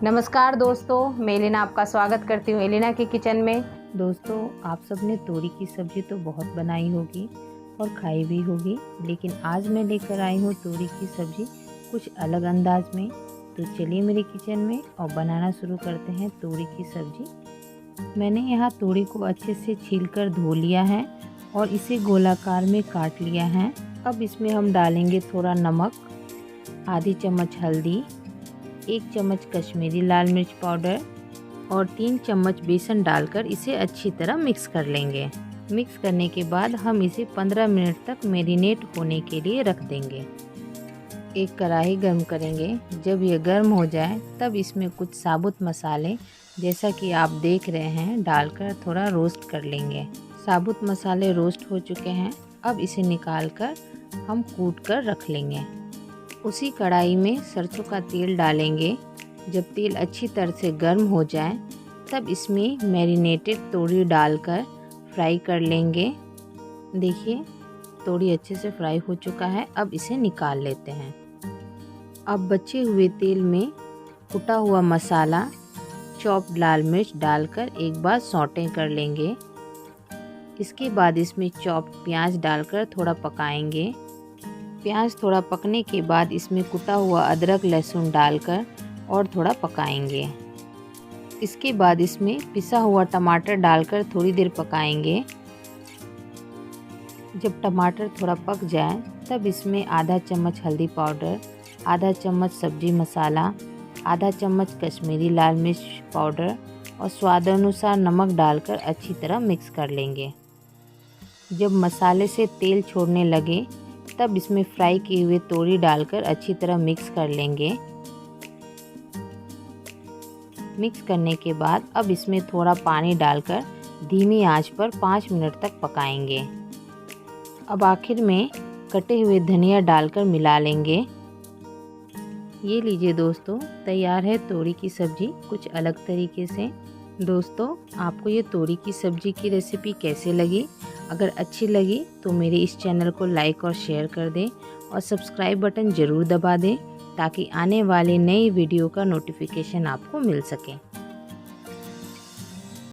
नमस्कार दोस्तों, मैं एलिना आपका स्वागत करती हूँ एलिना की किचन में। दोस्तों, आप सबने तोरी की सब्ज़ी तो बहुत बनाई होगी और खाई भी होगी, लेकिन आज मैं लेकर आई हूँ तोरी की सब्ज़ी कुछ अलग अंदाज में। तो चलिए मेरे किचन में और बनाना शुरू करते हैं तोरी की सब्ज़ी। मैंने यहाँ तोरी को अच्छे से छीलकर धो लिया है और इसे गोलाकार में काट लिया है। अब इसमें हम डालेंगे थोड़ा नमक, आधी चम्मच हल्दी, 1 चम्मच कश्मीरी लाल मिर्च पाउडर और 3 चम्मच बेसन डालकर इसे अच्छी तरह मिक्स कर लेंगे। मिक्स करने के बाद हम इसे 15 मिनट तक मैरिनेट होने के लिए रख देंगे। एक कढ़ाई गर्म करेंगे। जब यह गर्म हो जाए तब इसमें कुछ साबुत मसाले, जैसा कि आप देख रहे हैं, डालकर थोड़ा रोस्ट कर लेंगे। साबुत मसाले रोस्ट हो चुके हैं। अब इसे निकाल कर हम कूट कर रख लेंगे। उसी कढ़ाई में सरसों का तेल डालेंगे। जब तेल अच्छी तरह से गर्म हो जाए तब इसमें मैरिनेटेड तोरी डालकर फ्राई कर लेंगे। देखिए, तोरी अच्छे से फ्राई हो चुका है। अब इसे निकाल लेते हैं। अब बचे हुए तेल में कुटा हुआ मसाला, चॉप्ड लाल मिर्च डालकर एक बार सौटे कर लेंगे। इसके बाद इसमें चॉप्ड प्याज डालकर थोड़ा पकाएंगे। प्याज थोड़ा पकने के बाद इसमें कुटा हुआ अदरक लहसुन डालकर और थोड़ा पकाएंगे। इसके बाद इसमें पिसा हुआ टमाटर डालकर थोड़ी देर पकाएंगे। जब टमाटर थोड़ा पक जाए तब इसमें आधा चम्मच हल्दी पाउडर, आधा चम्मच सब्जी मसाला, आधा चम्मच कश्मीरी लाल मिर्च पाउडर और स्वादानुसार नमक डालकर अच्छी तरह मिक्स कर लेंगे। जब मसाले से तेल छोड़ने लगे तब इसमें फ्राई किए हुए तोरी डालकर अच्छी तरह मिक्स कर लेंगे। मिक्स करने के बाद अब इसमें थोड़ा पानी डालकर धीमी आंच पर 5 मिनट तक पकाएंगे। अब आखिर में कटे हुए धनिया डालकर मिला लेंगे। ये लीजिए दोस्तों, तैयार है तोरी की सब्ज़ी कुछ अलग तरीके से। दोस्तों, आपको ये तोरी की सब्ज़ी की रेसिपी कैसे लगी? अगर अच्छी लगी तो मेरे इस चैनल को लाइक और शेयर कर दें और सब्सक्राइब बटन ज़रूर दबा दें ताकि आने वाले नई वीडियो का नोटिफिकेशन आपको मिल सके।